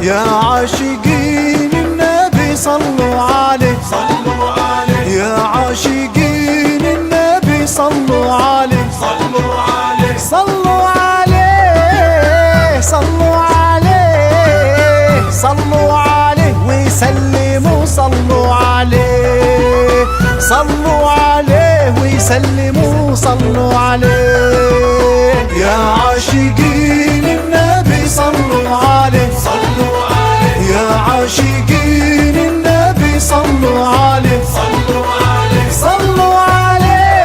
يا عاشقين النبي صلوا عليه، صلوا عليه يا عاشقين النبي صلوا عليه، صلوا عليه صلوا عليه، صلوا عليه، صلوا عليه ويسلموا، صلوا عليه، صلوا عليه ويسلموا، صلوا عليه. يا عاشقين النبي صلوا عليه، صلوا عليه يا عاشقين النبي صلوا عليه، صلوا عليه صلوا عليه،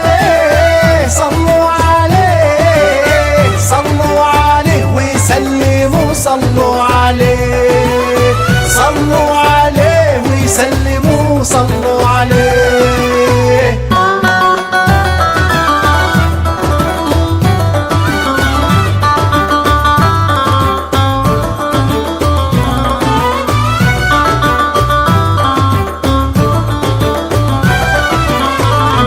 صلوا عليه، صلوا عليه ويسلموا، صلوا عليه، صلوا عليه ويسلموا، صلوا عليه.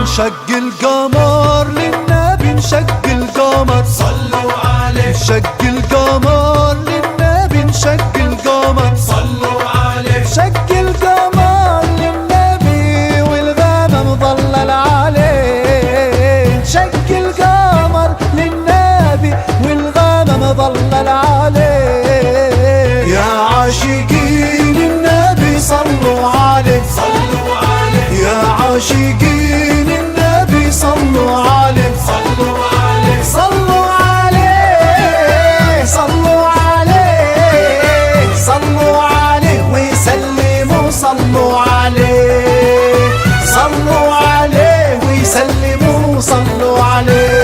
نشق القمر للنبي، نشق القمر، صلوا عليه نشق القمر للنبي، نشق القمر، صلوا عليه شق القمر للنبي والغمام ظلل عليه، شق القمر للنبي والغمام ظلل عليه. يا عاشقين النبي صلوا عليه، صلوا عليه يا عاشقين النبي صلوا عليه، صلوا عليه صلوا عليه، صلوا عليه، صلوا عليه ويسلموا، صلوا عليه، صلوا عليه ويسلموا، صلوا عليه.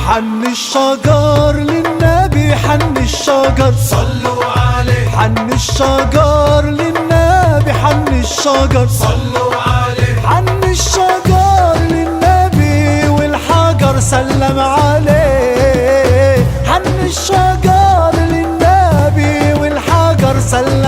حن الشجر للنبي، حن الشجر، صلوا عليه حن الشجر للنبي، حن الشجر، صلوا عليه حن الشجر للنبي والحجر سلم عليه، حن الشجر للنبي والحجر سلم